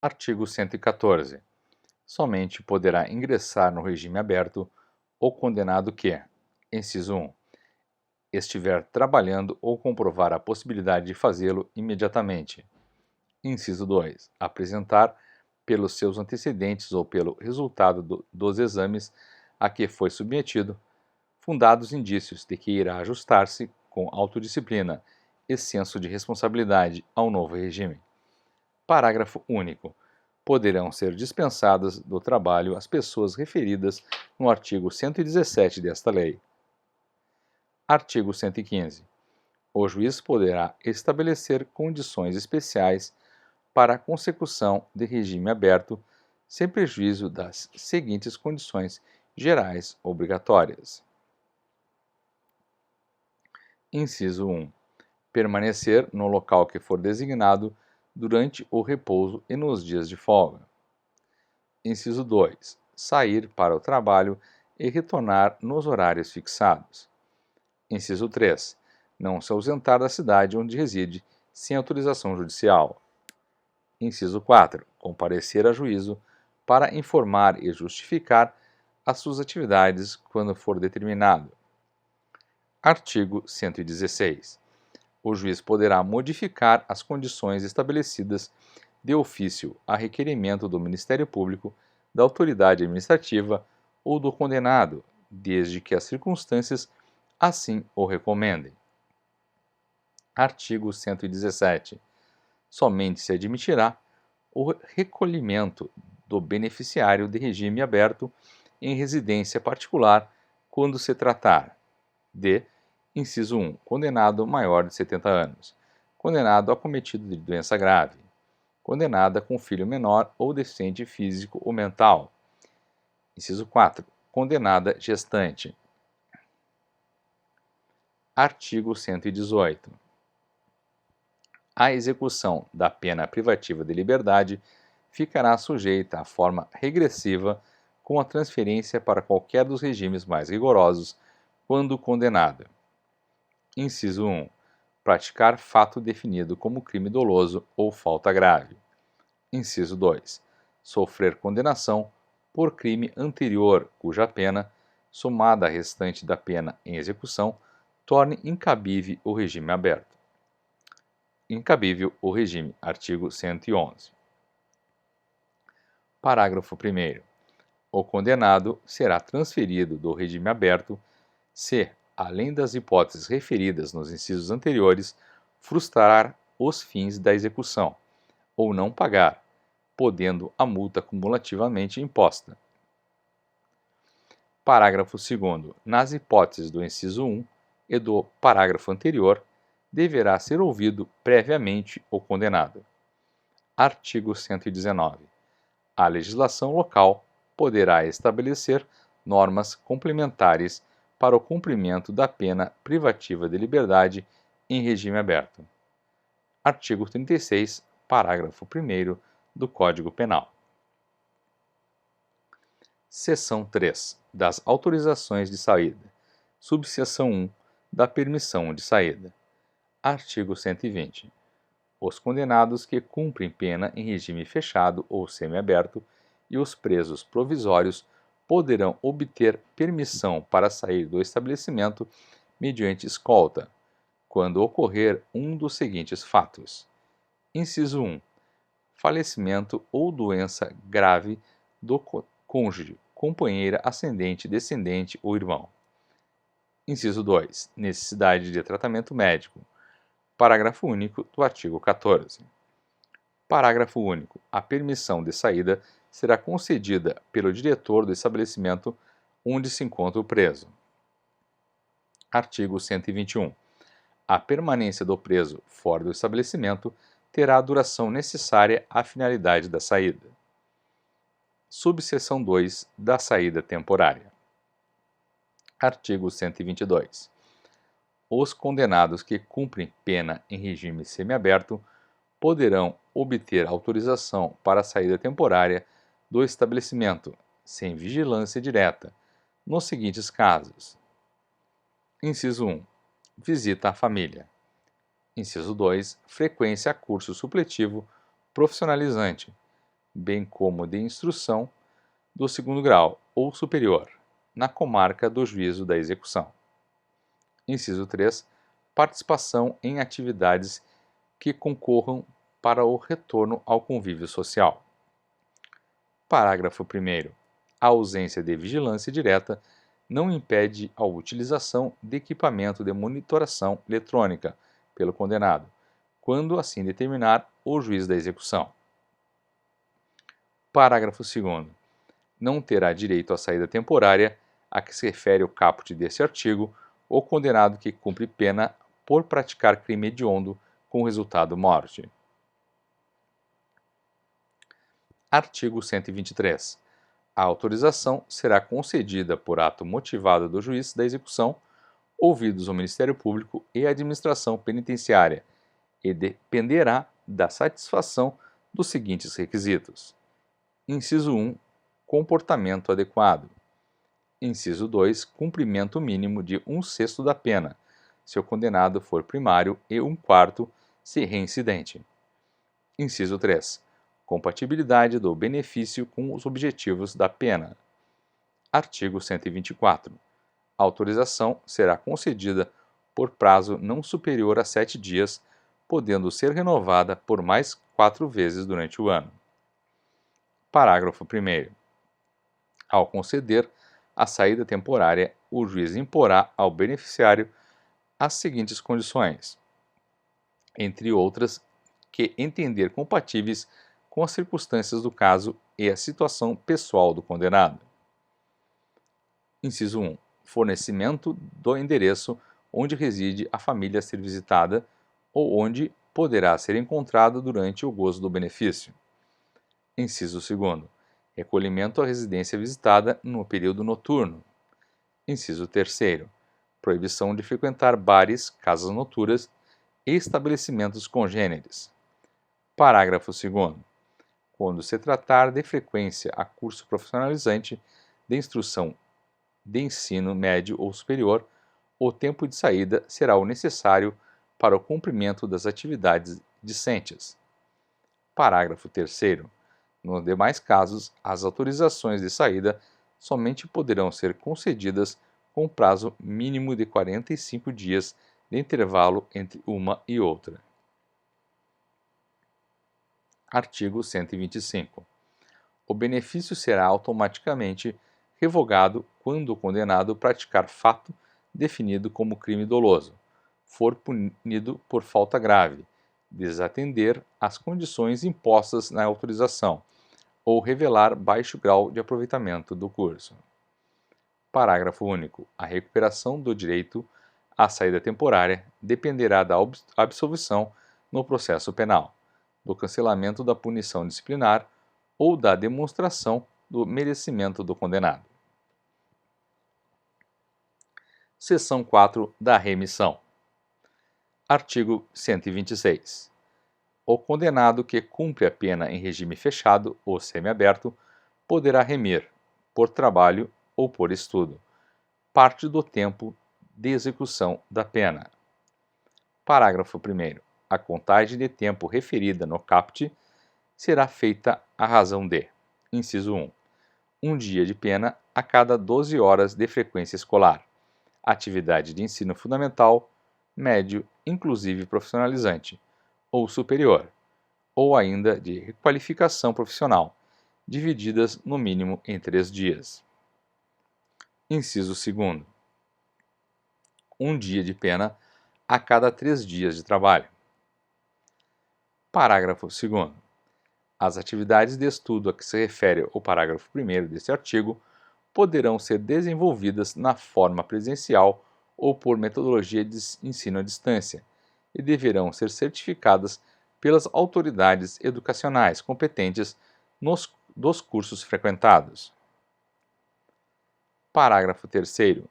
Artigo 114. Somente poderá ingressar no regime aberto o condenado que, inciso 1, estiver trabalhando ou comprovar a possibilidade de fazê-lo imediatamente. Inciso 2, apresentar, pelos seus antecedentes ou pelo resultado dos exames a que foi submetido, fundados indícios de que irá ajustar-se com autodisciplina e senso de responsabilidade ao novo regime. Parágrafo único. Poderão ser dispensadas do trabalho as pessoas referidas no artigo 117 desta lei. Artigo 115. O juiz poderá estabelecer condições especiais para a consecução de regime aberto, sem prejuízo das seguintes condições gerais obrigatórias. Inciso 1. Permanecer no local que for designado durante o repouso e nos dias de folga. Inciso 2. Sair para o trabalho e retornar nos horários fixados. Inciso 3. Não se ausentar da cidade onde reside sem autorização judicial. Inciso 4. Comparecer a juízo para informar e justificar as suas atividades quando for determinado. Artigo 116. O juiz poderá modificar as condições estabelecidas de ofício a requerimento do Ministério Público, da autoridade administrativa ou do condenado, desde que as circunstâncias assim o recomendem. Artigo 117. Somente se admitirá o recolhimento do beneficiário de regime aberto em residência particular quando se tratar de: inciso 1, condenado maior de 70 anos, condenado acometido de doença grave, condenada com filho menor ou deficiente físico ou mental. Inciso 4, condenada gestante. Artigo 118. A execução da pena privativa de liberdade ficará sujeita à forma regressiva com a transferência para qualquer dos regimes mais rigorosos quando condenada. Inciso 1. Praticar fato definido como crime doloso ou falta grave. Inciso 2. Sofrer condenação por crime anterior cuja pena, somada à restante da pena em execução, torne incabível o regime aberto. Incabível o regime. Artigo 111. Parágrafo 1º. O condenado será transferido do regime aberto se, além das hipóteses referidas nos incisos anteriores, frustrar os fins da execução, ou não pagar, podendo a multa cumulativamente imposta. Parágrafo 2º. Nas hipóteses do inciso 1 e do parágrafo anterior, deverá ser ouvido previamente o condenado. Artigo 119. A legislação local poderá estabelecer normas complementares para o cumprimento da pena privativa de liberdade em regime aberto. Artigo 36, parágrafo 1º do Código Penal. Seção 3. Das autorizações de saída. Subseção 1. Da permissão de saída. Artigo 120. Os condenados que cumprem pena em regime fechado ou semiaberto e os presos provisórios poderão obter permissão para sair do estabelecimento mediante escolta, quando ocorrer um dos seguintes fatos. Inciso 1. Falecimento ou doença grave do cônjuge, companheira, ascendente, descendente ou irmão. Inciso 2. Necessidade de tratamento médico. Parágrafo único do artigo 14. Parágrafo único. A permissão de saída será concedida pelo diretor do estabelecimento onde se encontra o preso. Artigo 121. A permanência do preso fora do estabelecimento terá a duração necessária à finalidade da saída. Subseção 2 da saída temporária. Artigo 122. Os condenados que cumprem pena em regime semiaberto poderão obter autorização para a saída temporária do estabelecimento, sem vigilância direta, nos seguintes casos. Inciso 1. Visita à família. Inciso 2. Frequência a curso supletivo profissionalizante. bem como de instrução do segundo grau ou superior, na comarca do juízo da execução. Inciso 3. Participação em atividades que concorram para o retorno ao convívio social. Parágrafo 1º. A ausência de vigilância direta não impede a utilização de equipamento de monitoração eletrônica pelo condenado, quando assim determinar o juiz da execução. Parágrafo 2º. Não terá direito à saída temporária a que se refere o caput deste artigo o condenado que cumpre pena por praticar crime hediondo com resultado morte. Artigo 123. A autorização será concedida por ato motivado do juiz da execução, ouvidos o Ministério Público e a Administração Penitenciária, e dependerá da satisfação dos seguintes requisitos. Inciso 1. Comportamento adequado. Inciso 2. Cumprimento mínimo de 1/6 da pena, se o condenado for primário, e 1/4 se reincidente. Inciso 3. Compatibilidade do benefício com os objetivos da pena. Artigo 124. A autorização será concedida por prazo não superior a 7 dias, podendo ser renovada por mais 4 vezes durante o ano. Parágrafo 1º. Ao conceder a saída temporária, o juiz imporá ao beneficiário as seguintes condições, entre outras, que entender compatíveis com as circunstâncias do caso e a situação pessoal do condenado. Inciso 1. Fornecimento do endereço onde reside a família a ser visitada ou onde poderá ser encontrada durante o gozo do benefício. Inciso 2. Recolhimento à residência visitada no período noturno. Inciso 3. Proibição de frequentar bares, casas noturnas e estabelecimentos congêneres. Parágrafo 2º. Quando se tratar de frequência a curso profissionalizante de instrução de ensino médio ou superior, o tempo de saída será o necessário para o cumprimento das atividades discentes. Parágrafo 3º. Nos demais casos, as autorizações de saída somente poderão ser concedidas com prazo mínimo de 45 dias de intervalo entre uma e outra. Artigo 125. O benefício será automaticamente revogado quando o condenado praticar fato definido como crime doloso, for punido por falta grave, desatender às condições impostas na autorização, ou revelar baixo grau de aproveitamento do curso. Parágrafo único. A recuperação do direito à saída temporária dependerá da absolvição no processo penal, do cancelamento da punição disciplinar ou da demonstração do merecimento do condenado. Seção 4 da remissão. Artigo 126. O condenado que cumpre a pena em regime fechado ou semiaberto poderá remir, por trabalho ou por estudo, parte do tempo de execução da pena. Parágrafo 1º. A contagem de tempo referida no caput será feita à razão de: inciso 1. Um dia de pena a cada 12 horas de frequência escolar, atividade de ensino fundamental, médio, inclusive profissionalizante, ou superior, ou ainda de requalificação profissional, divididas no mínimo em 3 dias. Inciso 2. Um dia de pena a cada 3 dias de trabalho. Parágrafo 2º. As atividades de estudo a que se refere o parágrafo 1º deste artigo poderão ser desenvolvidas na forma presencial ou por metodologia de ensino à distância e deverão ser certificadas pelas autoridades educacionais competentes dos cursos frequentados. Parágrafo 3º.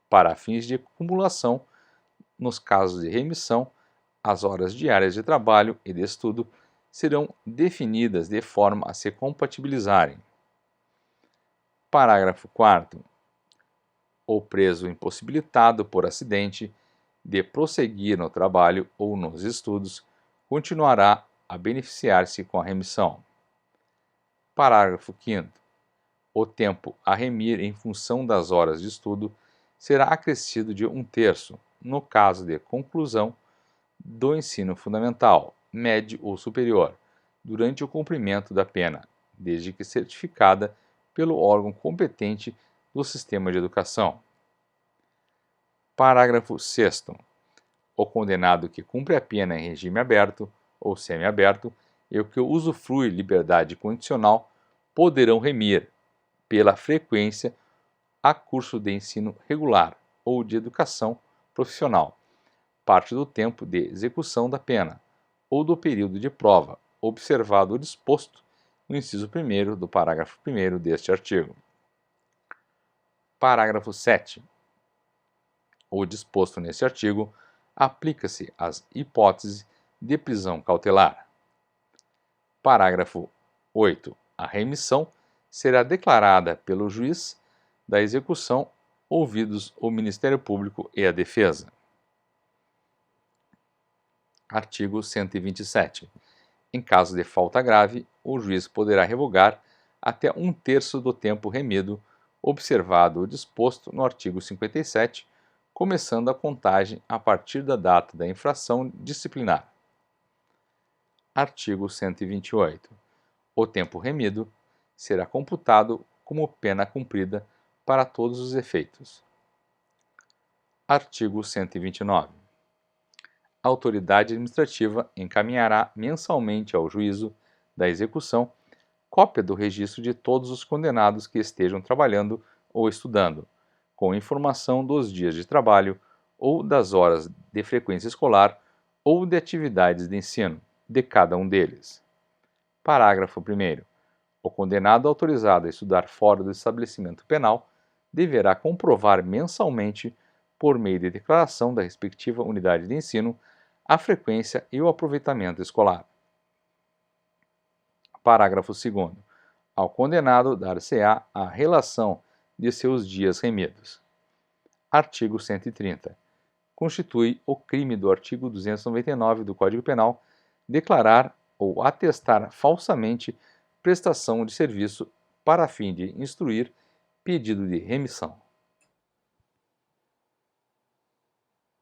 Para fins de acumulação, nos casos de remissão, as horas diárias de trabalho e de estudo serão definidas de forma a se compatibilizarem. Parágrafo 4º. O preso impossibilitado por acidente de prosseguir no trabalho ou nos estudos continuará a beneficiar-se com a remissão. Parágrafo 5º. O tempo a remir em função das horas de estudo será acrescido de 1/3, no caso de conclusão do ensino fundamental, médio ou superior, durante o cumprimento da pena, desde que certificada pelo órgão competente do sistema de educação. Parágrafo 6º. O condenado que cumpre a pena em regime aberto ou semiaberto e o que usufrui liberdade condicional poderão remir, pela frequência, a curso de ensino regular ou de educação profissional, parte do tempo de execução da pena ou do período de prova, observado o disposto no inciso 1º do parágrafo 1º deste artigo. Parágrafo 7º. O disposto neste artigo aplica-se às hipóteses de prisão cautelar. Parágrafo 8º. A remissão será declarada pelo juiz da execução, ouvidos o Ministério Público e a defesa. Artigo 127. Em caso de falta grave, o juiz poderá revogar até 1/3 do tempo remido, observado o disposto no artigo 57, começando a contagem a partir da data da infração disciplinar. Artigo 128. O tempo remido será computado como pena cumprida para todos os efeitos. Artigo 129. A autoridade administrativa encaminhará mensalmente ao juízo da execução cópia do registro de todos os condenados que estejam trabalhando ou estudando, com informação dos dias de trabalho ou das horas de frequência escolar ou de atividades de ensino de cada um deles. Parágrafo 1º. O condenado autorizado a estudar fora do estabelecimento penal deverá comprovar mensalmente, por meio de declaração da respectiva unidade de ensino, a frequência e o aproveitamento escolar. Parágrafo 2º. Ao condenado dar-se-á a relação de seus dias remidos. Artigo 130. Constitui o crime do artigo 299 do Código Penal declarar ou atestar falsamente prestação de serviço para fim de instruir pedido de remissão.